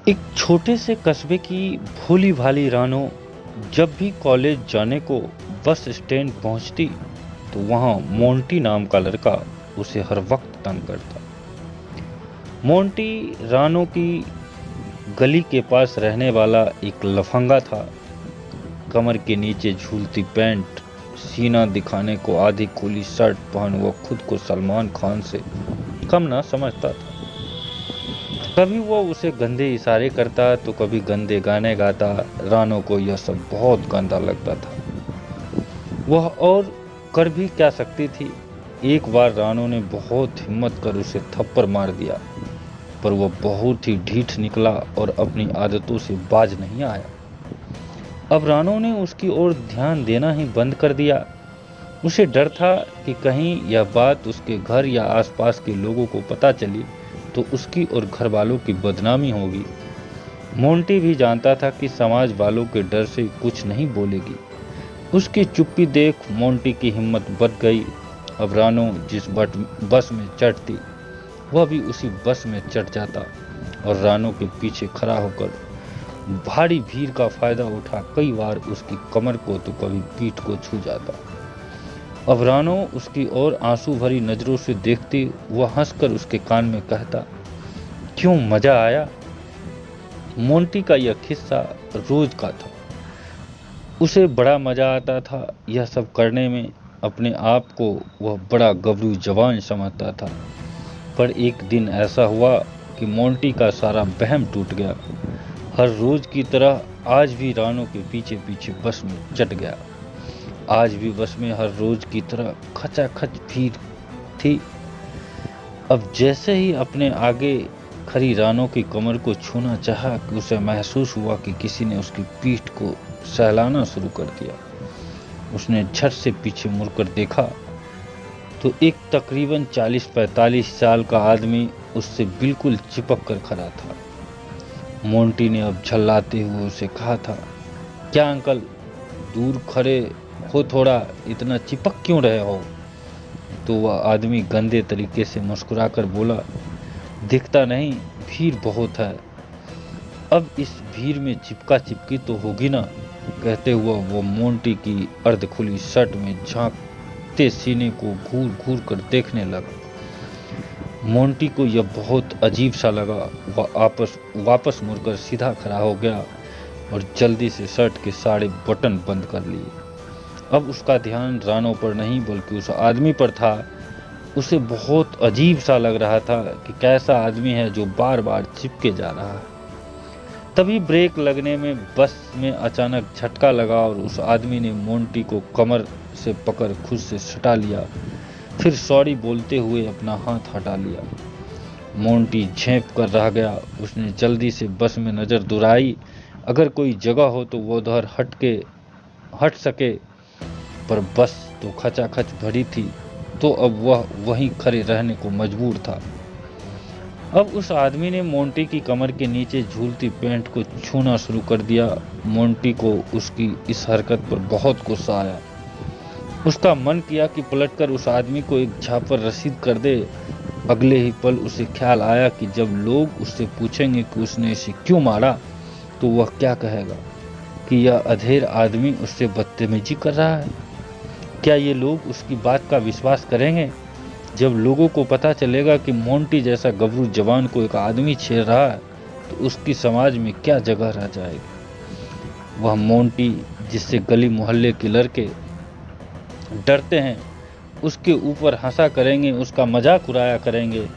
एक छोटे से कस्बे की भोली भाली रानो जब भी कॉलेज जाने को बस स्टैंड पहुंचती तो वहां मोंटी नाम का लड़का उसे हर वक्त तंग करता। मोंटी रानो की गली के पास रहने वाला एक लफंगा था। कमर के नीचे झूलती पैंट, सीना दिखाने को आधी खुली शर्ट पहन वो खुद को सलमान खान से कम ना समझता था। कभी वो उसे गंदे इशारे करता तो कभी गंदे गाने गाता। रानो को यह सब बहुत गंदा लगता था। वह और कर भी क्या सकती थी। एक बार रानो ने बहुत हिम्मत कर उसे थप्पड़ मार दिया, पर वह बहुत ही ढीठ निकला और अपनी आदतों से बाज नहीं आया। अब रानो ने उसकी ओर ध्यान देना ही बंद कर दिया। उसे डर था कि कहीं यह बात उसके घर या आसपास के लोगों को पता चली तो उसकी और घर वालों की बदनामी होगी। मोंटी भी जानता था कि समाज वालों के डर से कुछ नहीं बोलेगी। उसकी चुप्पी देख मोंटी की हिम्मत बढ़ गई। अब रानो जिस बस में चढ़ती वह भी उसी बस में चढ़ जाता और रानो के पीछे खड़ा होकर भारी भीड़ का फायदा उठा कई बार उसकी कमर को तो कभी पीठ को छू जाता। अब रानो उसकी ओर आंसू भरी नजरों से देखती, वह हंसकर उसके कान में कहता, क्यों मजा आया। मोंटी का यह किस्सा रोज का था। उसे बड़ा मजा आता था यह सब करने में। अपने आप को वह बड़ा गबरू जवान समझता था। पर एक दिन ऐसा हुआ कि मोंटी का सारा वहम टूट गया। हर रोज की तरह आज भी रानो के पीछे पीछे बस में चढ़ गया। आज भी बस में हर रोज की तरह खचाखच भीड़ थी। अब जैसे ही अपने आगे खड़ी रानो की कमर को छूना चाहा कि उसे महसूस हुआ कि किसी ने उसकी पीठ को सहलाना शुरू कर दिया। उसने झट से पीछे मुड़कर देखा तो एक तकरीबन 40-45 साल का आदमी उससे बिल्कुल चिपक कर खड़ा था। मोंटी ने अब झल्लाते हुए उसे कहा था, क्या अंकल, दूर खड़े हो, थोड़ा इतना चिपक क्यों रहे हो। तो वह आदमी गंदे तरीके से मुस्कुराकर बोला, दिखता नहीं, भीड़ बहुत है। अब इस भीड़ में चिपका चिपकी तो होगी ना। कहते हुआ वो मोंटी की अर्ध खुली शर्ट में झांकते सीने को घूर घूर कर देखने लगा। मोंटी को यह बहुत अजीब सा लगा। वह वापस मुड़कर सीधा खड़ा हो गया और जल्दी से शर्ट के सारे बटन बंद कर लिए। अब उसका ध्यान रानो पर नहीं बल्कि उस आदमी पर था। उसे बहुत अजीब सा लग रहा था कि कैसा आदमी है जो बार बार चिपके जा रहा है। तभी ब्रेक लगने में बस में अचानक झटका लगा और उस आदमी ने मोंटी को कमर से पकड़ खुद से सटा लिया। फिर सॉरी बोलते हुए अपना हाथ हटा लिया। मोंटी झेंप कर रह गया। उसने जल्दी से बस में नजर दुराई, अगर कोई जगह हो तो वो उधर हट सके, पर बस तो खचाखच भरी थी तो अब वह वहीं खड़े रहने को मजबूर था। अब उस आदमी ने मोंटी की कमर के नीचे झूलती पैंट को छूना शुरू कर दिया। मोंटी को उसकी इस हरकत पर बहुत गुस्सा आया। उसका मन किया कि पलटकर उस आदमी को एक झापड़ रसीद कर दे। अगले ही पल उसे ख्याल आया कि जब लोग उससे पूछेंगे कि उसने इसे क्यों मारा तो वह क्या कहेगा, कि यह अधेड़ आदमी उससे बदतमीजी कर रहा है। क्या ये लोग उसकी बात का विश्वास करेंगे? जब लोगों को पता चलेगा कि मोंटी जैसा गबरू जवान को एक आदमी छेड़ रहा है तो उसकी समाज में क्या जगह रह जाएगी। वह मोंटी जिससे गली मोहल्ले के लड़के डरते हैं, उसके ऊपर हंसा करेंगे, उसका मजाक उड़ाया करेंगे।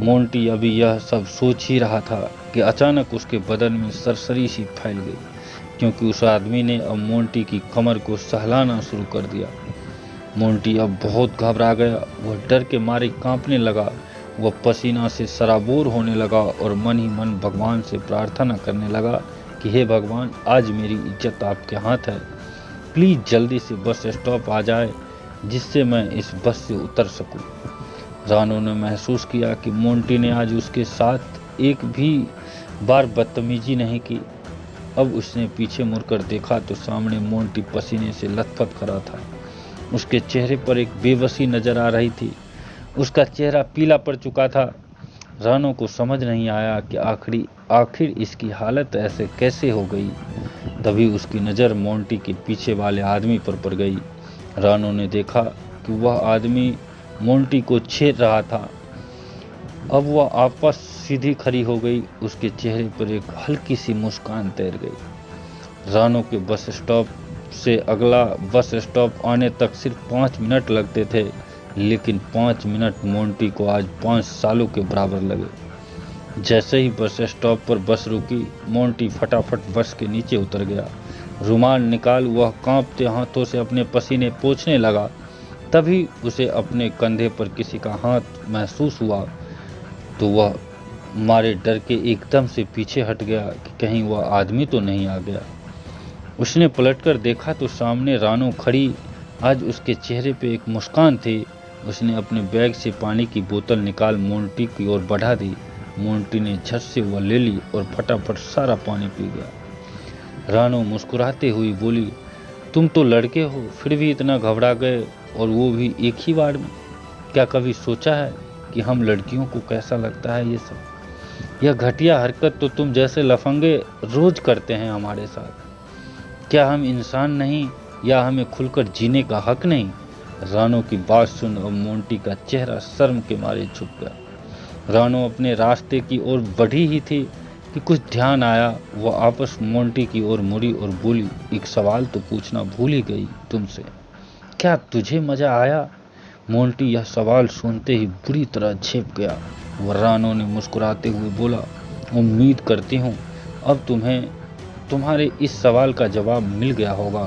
मोंटी अभी यह सब सोच ही रहा था कि अचानक उसके बदन में सरसरी सी फैल गई, क्योंकि उस आदमी ने अब मोंटी की कमर को सहलाना शुरू कर दिया। मोंटी अब बहुत घबरा गया। वह डर के मारे कांपने लगा। वह पसीना से सराबोर होने लगा और मन ही मन भगवान से प्रार्थना करने लगा कि हे भगवान, आज मेरी इज्जत आपके हाथ है। प्लीज जल्दी से बस स्टॉप आ जाए जिससे मैं इस बस से उतर सकूं। रानो ने महसूस किया कि मोंटी ने आज उसके साथ एक भी बार बदतमीजी नहीं की। अब उसने पीछे मुड़कर देखा तो सामने मोंटी पसीने से लथपथ खड़ा था। उसके चेहरे पर एक बेबसी नजर आ रही थी। उसका चेहरा पीला पड़ चुका था। रानो को समझ नहीं आया कि आखिर इसकी हालत ऐसे कैसे हो गई। तभी उसकी नज़र मोंटी के पीछे वाले आदमी पर पड़ गई। रानो ने देखा कि वह आदमी मोंटी को छेड़ रहा था। अब वह आपस सीधी खड़ी हो गई। उसके चेहरे पर एक हल्की सी मुस्कान तैर गई। रानो के बस स्टॉप से अगला बस स्टॉप आने तक सिर्फ 5 मिनट लगते थे, लेकिन 5 मिनट मोंटी को आज 5 सालों के बराबर लगे। जैसे ही बस स्टॉप पर बस रुकी, मोंटी फटाफट बस के नीचे उतर गया। रुमाल निकाल वह कांपते हाथों से अपने पसीने पोंछने लगा। तभी उसे अपने कंधे पर किसी का हाथ महसूस हुआ तो वह मारे डर के एकदम से पीछे हट गया कि कहीं वह आदमी तो नहीं आ गया। उसने पलटकर देखा तो सामने रानो खड़ी। आज उसके चेहरे पे एक मुस्कान थी। उसने अपने बैग से पानी की बोतल निकाल मोंटी की ओर बढ़ा दी। मोंटी ने झट से वह ले ली और फटाफट सारा पानी पी गया। रानो मुस्कुराते हुई बोली, तुम तो लड़के हो, फिर भी इतना घबरा गए, और वो भी एक ही बार में। क्या कभी सोचा है कि हम लड़कियों को कैसा लगता है ये सब? यह घटिया हरकत तो तुम जैसे लफंगे रोज करते हैं हमारे साथ। क्या हम इंसान नहीं, या हमें खुलकर जीने का हक नहीं? रानो की बात सुन और मोंटी का चेहरा शर्म के मारे झुक गया। रानो अपने रास्ते की ओर बढ़ी ही थी कि कुछ ध्यान आया। वह आपस मोंटी की ओर मुड़ी और बोली, एक सवाल तो पूछना भूल ही गई तुमसे। क्या तुझे मजा आया? मोंटी यह सवाल सुनते ही बुरी तरह झेप गया। वह रानो ने मुस्कुराते हुए बोला, उम्मीद करती हूँ अब तुम्हें तुम्हारे इस सवाल का जवाब मिल गया होगा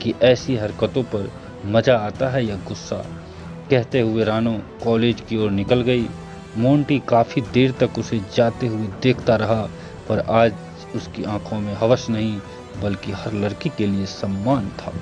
कि ऐसी हरकतों पर मजा आता है या गुस्सा। कहते हुए रानो कॉलेज की ओर निकल गई। मोंटी काफी देर तक उसे जाते हुए देखता रहा, पर आज उसकी आंखों में हवस नहीं बल्कि हर लड़की के लिए सम्मान था।